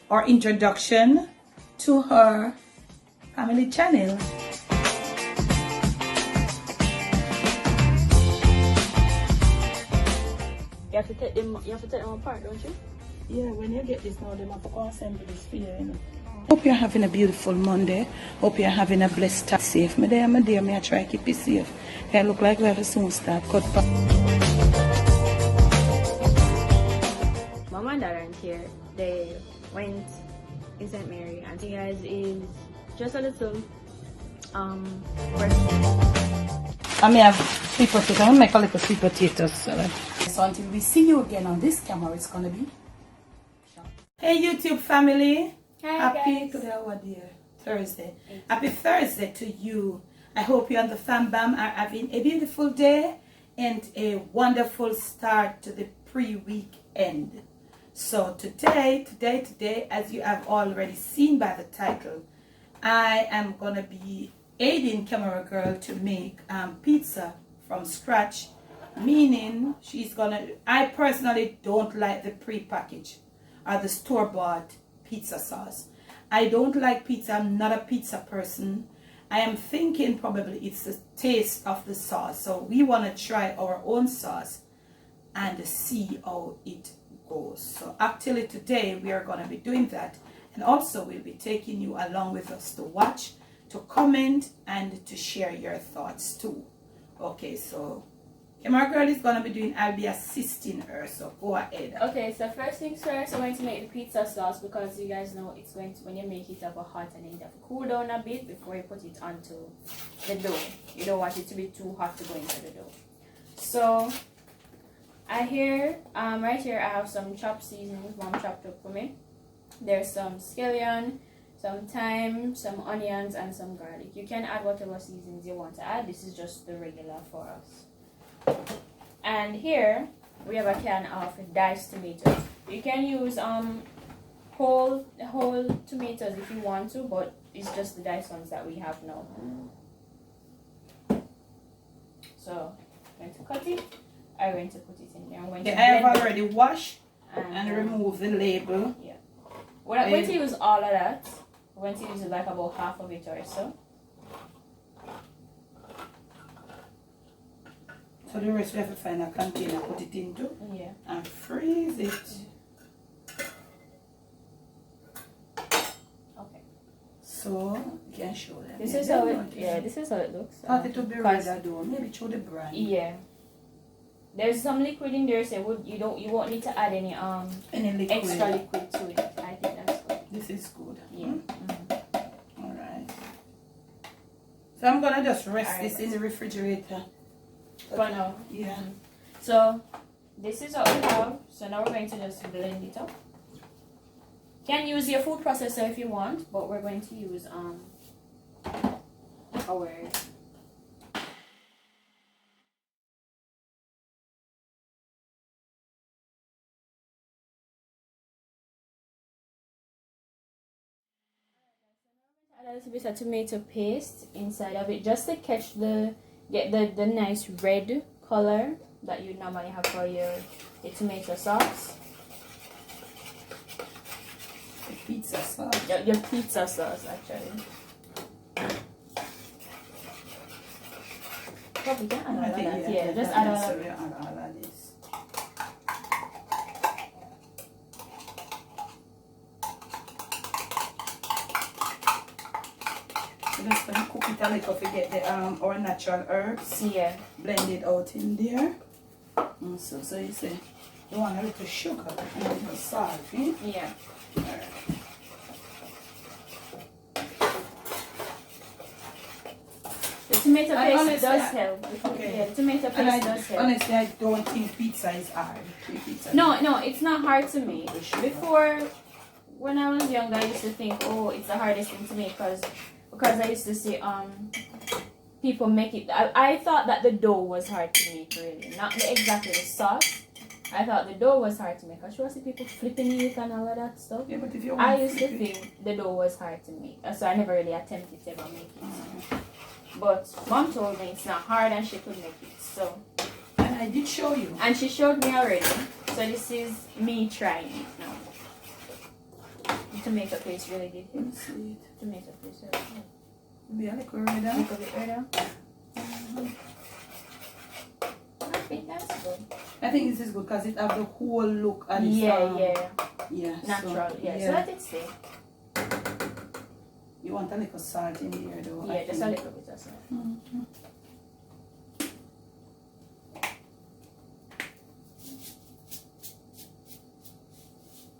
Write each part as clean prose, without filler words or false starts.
or introduction to her family channel. You have to take them apart, don't you? Yeah, when you get this now, they have to assemble this for you, you know. Hope you're having a beautiful Monday. Hope you're having a blessed time. Safe. My dear, may I try to keep you safe. It look like we have a soon start cut back. Mom and Dad aren't here. They went in St. Mary, and you guys is just a little I may have sweet potatoes. I'm gonna make a little sweet potatoes salad. So until we see you again on this camera, it's gonna be. Hey YouTube family. Hi Happy guys. today, what dear? Thursday. Happy Thursday to you. I hope you and the fam bam are having a beautiful day and a wonderful start to the pre-weekend. So today, as you have already seen by the title, I am gonna be aiding camera girl to make pizza from scratch, meaning she's gonna. I personally don't like the pre-packaged or the store-bought pizza sauce. I don't like pizza. I'm not a pizza person. I am thinking probably it's the taste of the sauce. So we want to try our own sauce and see how it goes. So actually today we are going to be doing that, and also we'll be taking you along with us to watch, to comment, and to share your thoughts too. Okay, so camera girl is gonna be doing. I'll be assisting her, so go ahead. Okay, so first things first, I'm going to make the pizza sauce, because you guys know it's going to, when you make it up a hot, and then you have to cool down a bit before you put it onto the dough. You don't want it to be too hot to go into the dough. So right here I have some chopped seasonings. Mom chopped up for me. There's some scallion, some thyme, some onions, and some garlic. You can add whatever seasonings you want to add. This is just the regular for us. And here we have a can of diced tomatoes. You can use whole tomatoes if you want to, but it's just the diced ones that we have now. So I'm going to cut it. I'm going to put it in there. I have already washed and removed the label. Yeah. We're not going to use all of that. We're going to use like about half of it or so. So the rest we have to find a container, put it into, yeah, and freeze it. Okay. So you can show them. This is how it. Yeah, this is how it looks. Thought it would be rather though. Maybe show the brand. Yeah. There's some liquid in there, so you won't need to add any liquid. extra liquid to it. I think that's good. This is good. Yeah. All right. So I'm gonna just rest this in the refrigerator. For now. Yeah. So this is what we have. So now we're going to just blend it up. You can use your food processor if you want, but we're going to use our add a little bit of tomato paste inside of it, just to get the nice red color that you normally have for your tomato sauce. The pizza sauce. Your pizza sauce, actually. Probably can add all of that. Yeah, just add all of this. Just gonna cook it a little to get the our natural herbs. Yeah. Blended out in there. So you say you want a little sugar and a little salt, eh? Yeah. Alright. The tomato paste does help. Okay. Yeah, the tomato paste does help. Honestly, I don't think pizza is hard. No, it's not hard to make. Before, when I was younger, I used to think, oh, it's the hardest thing to make because I used to see people make it. I thought that the dough was hard to make, really, not exactly the sauce. I thought the dough was hard to make. I should see people flipping it and all of that stuff. Yeah, but if you I used to think the dough was hard to make, so I never really attempted to ever make it. But Mom told me it's not hard and she could make it. So. And I did show you. And she showed me already. So this is me trying it now. The tomato paste really did Let me hit. see it. Tomato paste really did. Maybe a little redder. A little bit redder. I think that's good. I think this is good because it have the whole look and it's yeah, Natural, so, yeah. So let it stay. You want a little salt in here though. Yeah, just a little bit of salt. Mm-hmm.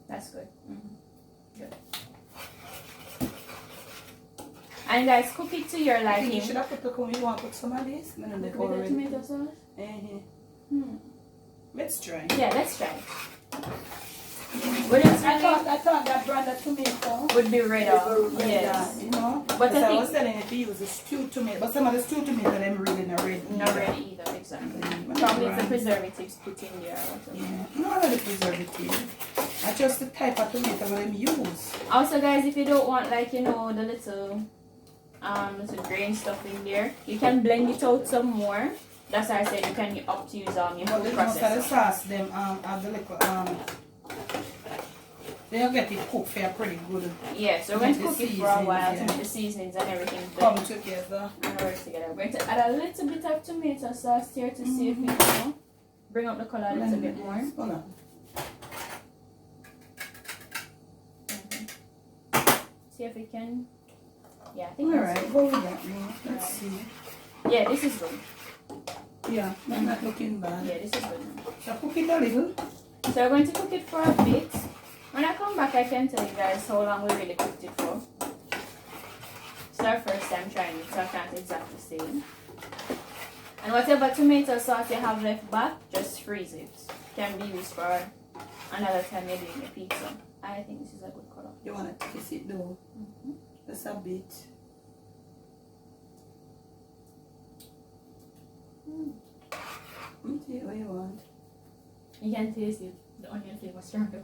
That's good. Good. And guys, cook it to your I think you liking. should have put you want to put some of this? A little bit of tomato sauce? Let's try. Yeah, let's try. Would it I thought that brand of tomato would be redder. yes. You know? But I was telling you to use the stewed tomato, but some of the stewed tomato them really not red. Not ready either, exactly. Probably the preservatives put in there or something. Yeah, not the preservative. I just the type of tomato that them use. Also guys, if you don't want like the little grain stuff in there, you can blend it out some more. That's why I said you can opt to use your But food the most of the processor. sauce them have the little they'll get it cooked for pretty good. Yeah, so we're going to cook it for a while to yeah. make the seasonings and everything Come together. and work together. We're going to add a little bit of tomato sauce here to see if it bring up the color a little bit more. Hold on. See if we can. Yeah, I think Alright, that's go with that now. Let's see. good. Yeah, this is good. Yeah, that's not looking bad. Yeah, this is good. So cook it a little. So we're going to cook it for a bit. When I come back, I can tell you guys how long we really cooked it for. It's our first time trying it, so I can't exactly say. And whatever tomato sauce you have left back, just freeze it. Can be used for another time you're doing your pizza. I think this is a good color. You want to kiss it though. Just a bit. See what you want. You can taste it. The onion flavor stronger.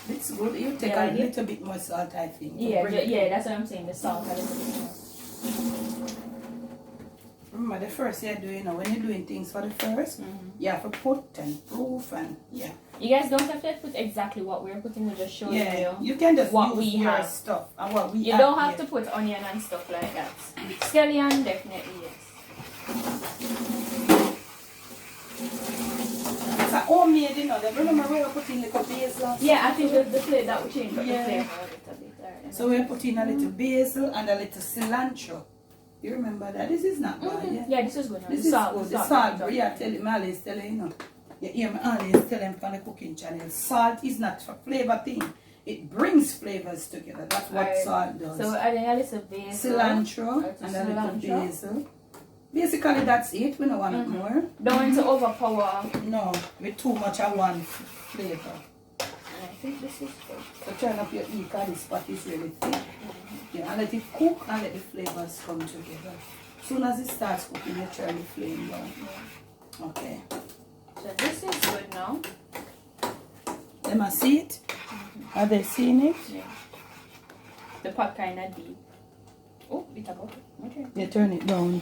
It's good. You take a little bit more salt, I think. Yeah, that's what I'm saying. The salt a little bit more. Remember the first you're doing, when you're doing things for the first, you have to put and proof and yeah. You guys don't have to put exactly what we're putting. We're just showing you can just what use we your have. stuff and what we You have don't have here. to put onion and stuff like that. Scallion, definitely yes. It's a homemade, you know. Remember we were putting little basil? Yeah, I think the flavor that will change the Yeah. flavor a little bit. Right. So we're putting a little basil and a little cilantro. You remember that? This is not bad, yeah? Yeah, this is good. This is good. The salt, yeah, tell him, always tell him, you know. You hear me always tell him on the cooking channel. Salt is not for flavor thing. It brings flavors together. That's what salt does. So adding a little basil. Cilantro and a little basil. Basically that's it. We don't want it more. Don't want to overpower. No, with too much of one flavor. And I think this is good. So turn up your heat because this pot is really thick. Yeah, and let it cook and let the flavors come together. As soon as it starts cooking, you turn the flame down. Okay. So this is good now. Them a see it? Are they seeing it? Yeah. The pot kind of deep. Oh, bit about it. Okay. You turn it down.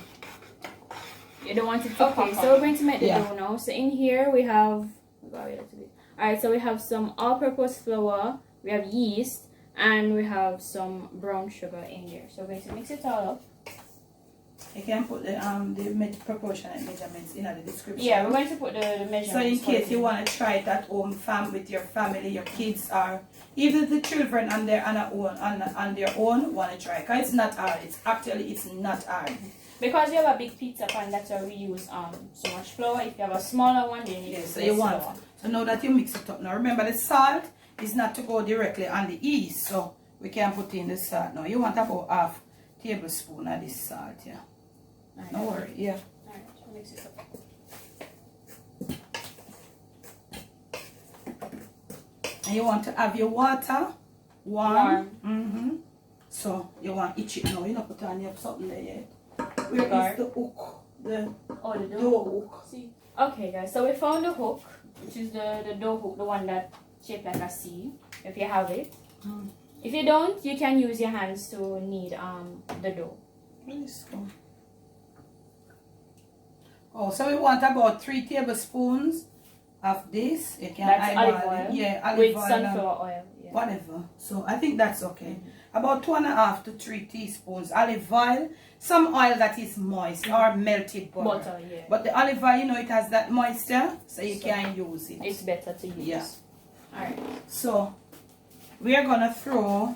You don't want it to okay, so we're going to make the dough now. So in here we have, alright, so we have some all-purpose flour, we have yeast, and we have some brown sugar in there. So we're going to mix it all up. You can put the proportionate measurements in the description. Yeah, we're going to put the measurements. So in case you want to try it at home, with your family, your kids, or even the children on their own want to try it. Because it's not hard. It's not hard. Because you have a big pizza pan, that's why we use so much flour. If you have a smaller one, then you use so you want flour. So now that you mix it up now, remember the salt is not to go directly on the yeast, so we can put in the salt now. You want about half tablespoon of this salt, yeah. Right. No worry, yeah. Alright, so mix it up. And you want to have your water warm. So you want to itch it now. You don't put on your something there yet. Where is the hook? The dough hook. See? Okay guys, so we found the hook, which is the dough hook, the one that shaped like a C, if you have it. If you don't, you can use your hands to knead the dough. Oh, so we want about 3 tablespoons of this. You can That's eyeball olive oil. it. Yeah, olive With oil sunflower oil. Yeah. whatever. So I think that's okay. About 2.5 to 3 teaspoons olive oil. Some oil that is moist or melted butter. Yeah. But the olive oil, you know, it has that moisture, so you can use it. It's better to use. Yeah. Alright. So we are gonna throw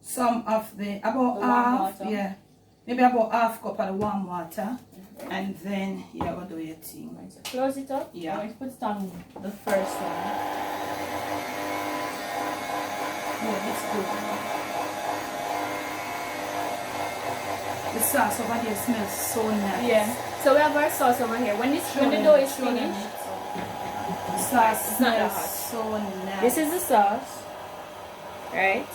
some of the about half, yeah, maybe about half cup of the warm water, and then you're gonna do your thing. Right, so close it up. Yeah. I'm going to put it on the first one. Yeah, it's good. The sauce over here smells so nice. Yeah. So we have our sauce over here. When the dough is finished, the sauce it's not that smells hot. so nice. This is the sauce, right?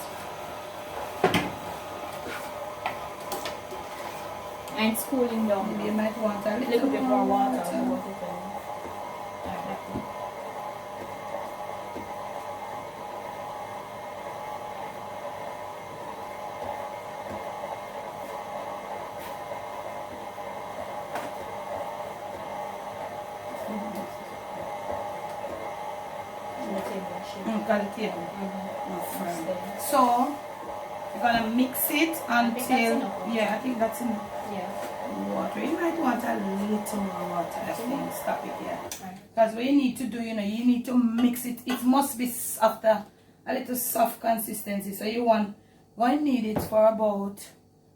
And it's cooling down. Maybe you might want a little bit more water. So you're gonna mix it until I think that's enough. Yeah. Water. You might want a little more water. I think. Stop it, yeah. Because what you need to do, you know, you need to mix it. It must be after a little soft consistency. So you need it for about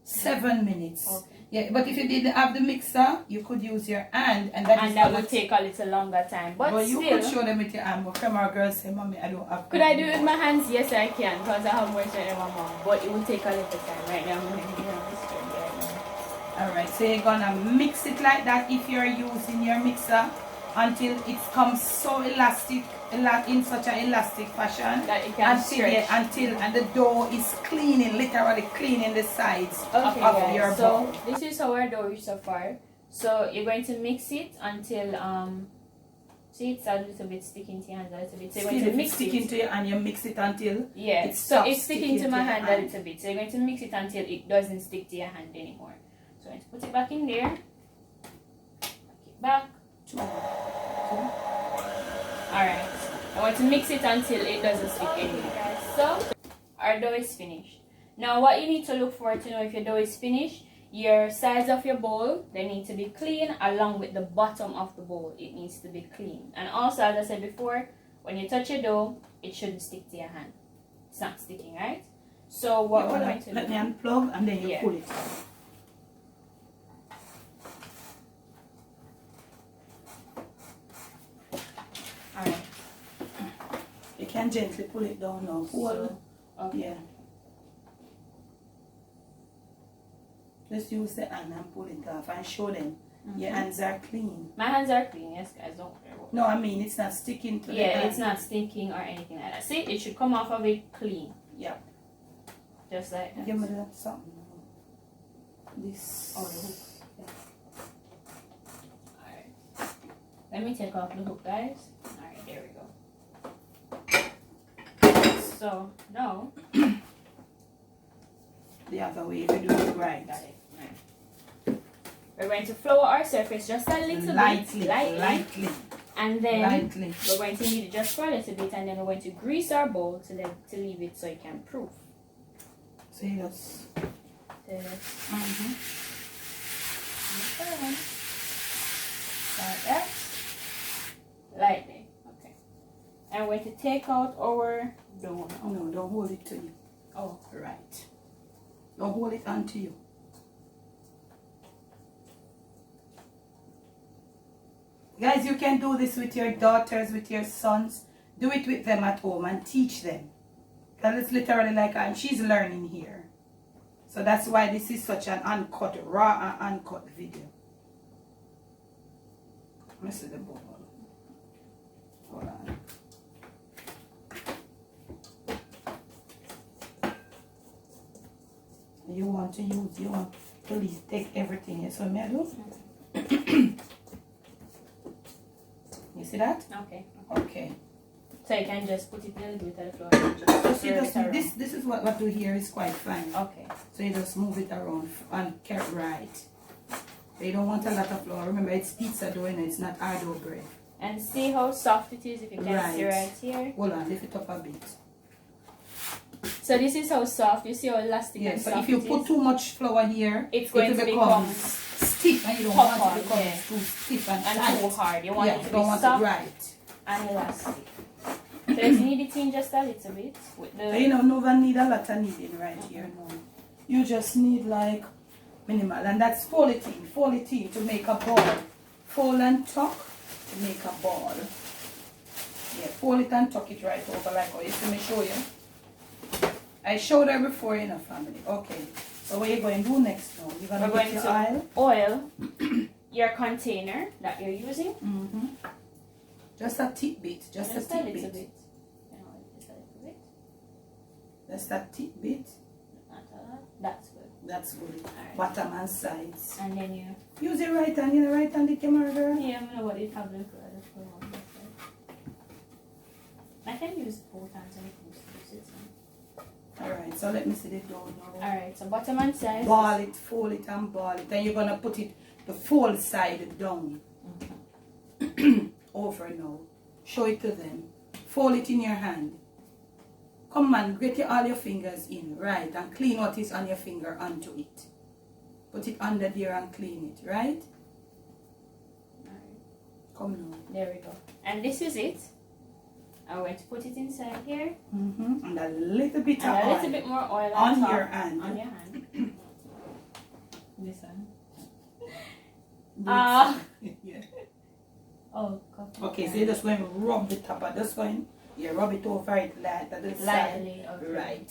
7 minutes. Okay. Yeah, but if you didn't have the mixer, you could use your hand, and that would take a little longer time. But you still, could show them with your hand. But from our girls say, "Mommy, I don't have." Could I do it with my hands? Yes, I can, because I have more strength than my mom. But it would take a little time. Right now, I'm going to give you the strength right now. Alright, so you're gonna mix it like that if you're using your mixer until it comes so elastic, in such an elastic fashion that it can stretch. And the dough is literally cleaning the sides of your bowl. So this is how our dough is so far. So you're going to mix it until see, it's a little bit sticking to your hand a little bit. So you're going to mix it to your hand, you mix it until so it's sticking to my hand a little bit. So you're going to mix it until it doesn't stick to your hand anymore. So I'm going to put it back in there. Back it back. Alright. I want to mix it until it doesn't stick anymore. So our dough is finished. Now what you need to look for to know if your dough is finished, your sides of your bowl, they need to be clean, along with the bottom of the bowl. It needs to be clean. And also, as I said before, when you touch your dough, it shouldn't stick to your hand. It's not sticking, right? So what we're going to do, let me unplug and then you pull it. Alright. You can gently pull it down now. Okay. Yeah. Just use the hand and pull it off and show them your hands are clean. My hands are clean, yes guys, don't worry. No, I mean it's not sticking to the hand. It's not stinking or anything like that. See, it should come off of it clean. Yeah. Just like that. Give me that something. This. Oh, the hook. Alright. Let me take off the hook, guys. Alright, there we go. So, now. The other way, if you do it right. Got it. Right. We're going to flour our surface just a little bit. Lightly. And then we're going to knead it just for a little bit, and then we're going to grease our bowl to leave it so it can proof. So you just like that. Lightly. Okay. And we're going to take out our dough now. no, don't hold it to you. Oh, right. Don't hold it onto you. Guys, you can do this with your daughters, with your sons. Do it with them at home and teach them. Because it's literally like she's learning here. So that's why this is such an uncut, raw and uncut video. Let me see the bowl. Hold on. You want to take everything. So may I do? You see that? Okay. Okay. So you can just put it a little bit on the floor. So see, this is what do here is quite fine. Okay. So you just move it around and right. They don't want a lot of flour. Remember, it's pizza dough and it's not hard dough bread. And see how soft it is, if you can see right here. Hold on, lift it up a bit. So this is how soft, you see how elastic and soft it is? So if you put too much flour here, it's going to become stiff, and you don't want it to become too stiff and too hard. You want it to be soft and elastic. So you need it in just a little bit. With the you know, no one need a lot of kneading right here. You just need like minimal, and that's fold it in to make a ball. Fold and tuck to make a ball. Yeah, fold it and tuck it right over like how you see me show you. I showed her before in a family. Okay. So what are you going to do next now? You're going to get your oil your container that you're using. Just a tidbit. Just a little bit. Just a little bit. Just a tidbit. That's good. That's good. Right. Bottom and sides. And then you use your right hand. You know, right hand the camera, girl. Yeah, I know what it have look like. I can use both hands when it comes to this. Alright, so let me see the dough now. Alright, so bottom and sides. Ball it, fold it, and ball it. And you're gonna put it the fold side down. Over now. Show it to them. Fold it in your hand. Come on, get all your fingers in, right, and clean what is on your finger onto it. Put it under there and clean it, right? Alright. Come now. There we go. And this is it. I'm going to put it inside here. And a little bit of oil. A little bit more oil on your hand. On your hand. This one. Yeah. Oh, God. Okay, so you're just going to rub the top of this one. Yeah, rub it over it lightly. Lightly, okay. Right.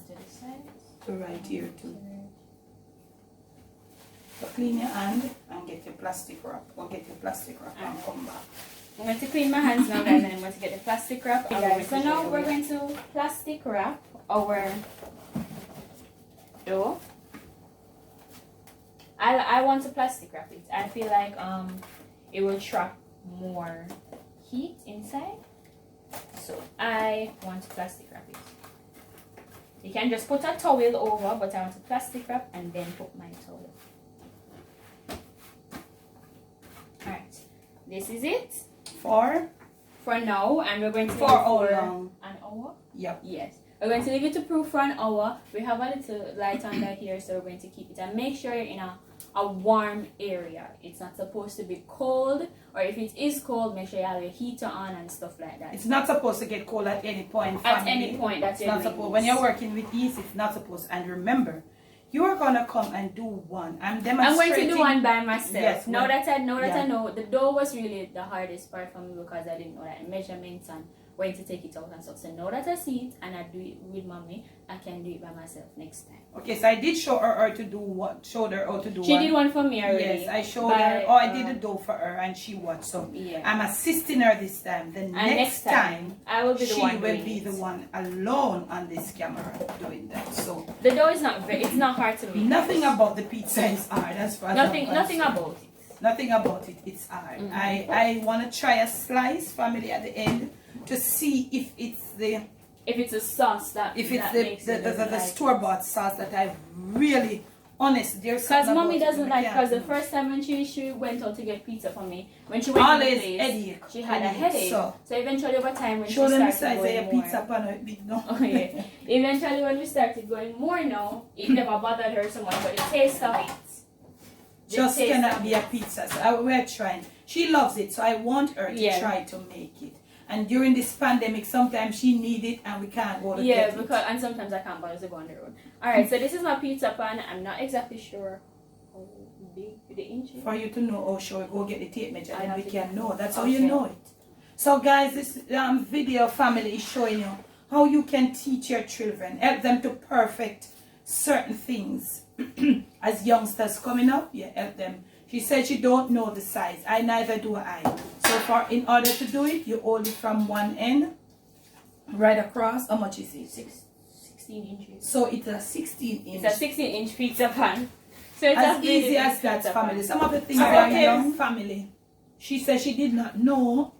To the side. So right here too. So clean your hand and get your plastic wrap. Or get your plastic wrap and come back. I'm going to clean my hands now, guys, and I'm going to get the plastic wrap. Guys, so now we're going to plastic wrap our dough. I want to plastic wrap it. I feel like it will trap more heat inside. So I want to plastic wrap it. You can just put a towel over, but I want to plastic wrap and then put my towel. Alright, this is it for now, and we're going to for how long? An hour? Yep. Yes. We're going to leave it to proof for an hour. We have a little light under here, so we're going to keep it. And make sure you're in a warm area. It's not supposed to be cold, or if it is cold, make sure you have your heater on and stuff like that. It's not supposed to get cold at any point. At any point, that's not supposed. When you're working with yeast, it's not supposed. And remember, you are gonna come and do one. I'm demonstrating. I'm going to do one by myself. Yes, now that I know, the dough was really the hardest part for me because I didn't know that measurements and when to take it out and stuff. So now that I see it and I do it with mommy, I can do it by myself next time. Okay, so I did show her how to do what. Showed her how to do. She did one for me already. Yes, I showed her. Oh, I did the dough for her and she watched. So yeah. I'm assisting her this time. The next time I will be the one. She will be the one alone on this camera doing that. So the dough is not it's not hard to make. Nothing about the pizza is hard. As far as nothing about it. Nothing about it. It's hard. I want to try a slice, family, at the end to see if it's a sauce that the store-bought sauce that I really honest. Because mommy doesn't like, because the first time when she went out to get pizza for me, when she went to the place, she had a headache. So eventually over time when she started going more, pizza pan big no. Oh yeah. Eventually when we started going more now, it never bothered her so much, but the taste of it just cannot be a pizza. So we're trying. She loves it, so I want her to try to make it. And during this pandemic, sometimes she needs it and we can't go to get it. And sometimes I can't bother to go on the road. Alright, so this is my pizza pan. I'm not exactly sure how big the inches. For you to know, oh sure, go get the tape measure and we can know. That's how you know it. So guys, this video family is showing you how you can teach your children, help them to perfect certain things. As youngsters coming up, help them. She said she don't know the size. I neither do I. So in order to do it, you hold it from one end, right across. How much is it? 16 inches. So it's a 16 inch. It's a 16-inch pizza pan. So it's as easy as that, family. Some of the things are young family. She said she did not know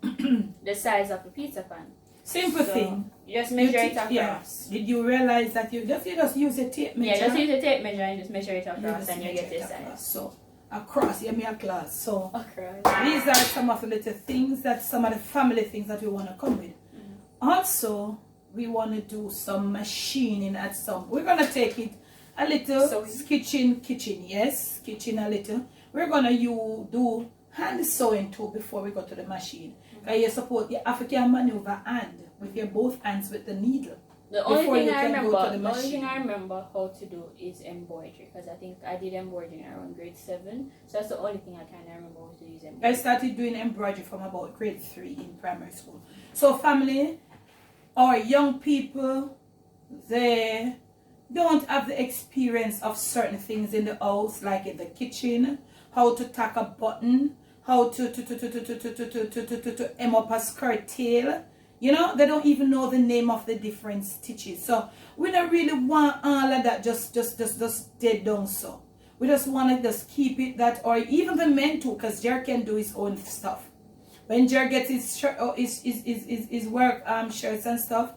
the size of a pizza pan. Simple thing. You just measure it across. Yeah. Did you realize that you just use a tape measure? Yeah, just use a tape measure and just measure it across and you get the size. So across your class. So Across. these are some of the little things that some of the family things that we want to come with. Also, we want to do some machining at some. We're gonna take it a little kitchen, yes, kitchen a little. We're gonna do hand sewing too before we go to the machine. You support your African maneuver hand with your both hands with the needle. The only thing I remember how to do is embroidery, because I think I did embroidery around grade 7. So that's the only thing I kind of remember how to use embroidery. I started doing embroidery from about grade 3 in primary school. So family, our young people, they don't have the experience of certain things in the house, like in the kitchen, how to tack a button, how to hem up a skirt tail. You know, they don't even know the name of the different stitches. So we don't really want all of that just dead down. So we just want to just keep it that, or even the men too, because Jer can do his own stuff. When Jer gets his shirt, his work shirts and stuff,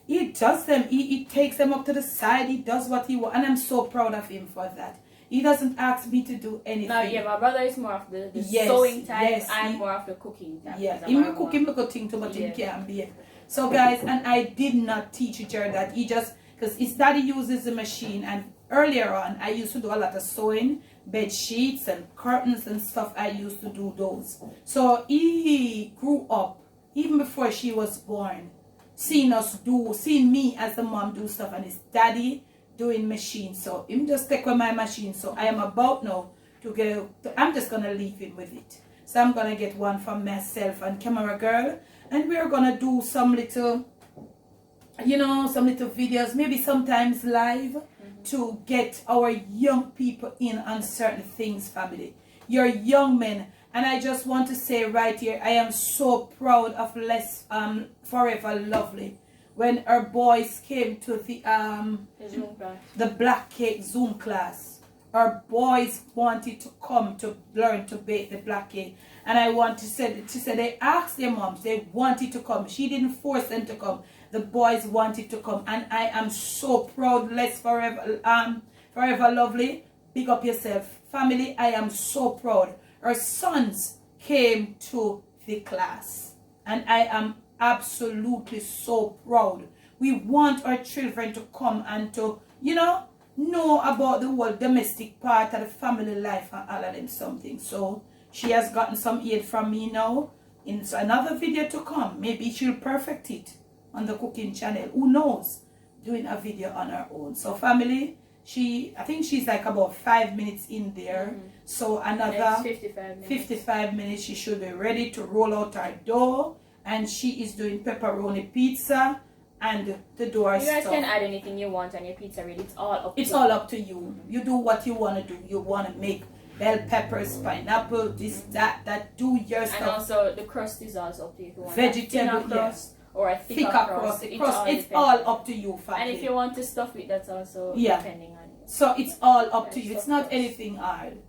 he does them. He takes them up to the side. He does what he wants, and I'm so proud of him for that. He doesn't ask me to do anything. No, yeah, my brother is more of the sewing type. I'm more of the cooking type. Yeah, even cooking because thing too, but he can't be. So guys, and I did not teach Jer that. He just, because his daddy uses the machine, and earlier on I used to do a lot of sewing, bed sheets and curtains and stuff. I used to do those. So he grew up even before she was born, seeing me as the mom do stuff, and his daddy doing machine. So him just take with my machine. So I am about now to go. I'm just gonna leave him with it. So I'm gonna get one for myself and camera girl, and we're gonna do some little, some little videos, maybe sometimes live, to get our young people in on certain things, family. Your young men. And I just want to say right here, I am so proud of Forever Lovely. When her boys came to the Zoom class, the black cake Zoom class, her boys wanted to come to learn to bake the black cake, and she said they asked their moms, they wanted to come. She didn't force them to come. The boys wanted to come, and I am so proud. Forever Lovely, big up yourself, family. I am so proud. Her sons came to the class, and I am absolutely so proud. We want our children to come and to, know about the whole domestic part of the family life and all of them something. So she has gotten some aid from me now. In another video to come, maybe she'll perfect it on the cooking channel. Who knows? Doing a video on her own. So family, I think she's like about 5 minutes in there. So another 55 minutes she should be ready to roll out her dough. And she is doing pepperoni pizza and the door stuff. You guys can add anything you want on your pizza, really. It's all up to you. It's all up to you. You do what you want to do. You want to make bell peppers, pineapple, this, that, do your stuff. And also the crust is also up to you. If you want vegetable crust or a thicker crust. It's all up to you, family. And if you want to stuff it, that's also depending on you. So it's all up to you. It's not anything hard.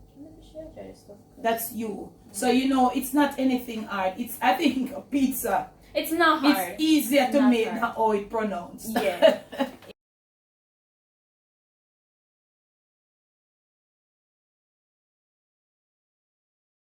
That's you. So it's not anything hard. It's, I think, a pizza. It's not hard. It's easier to make than how it pronounced. Yeah.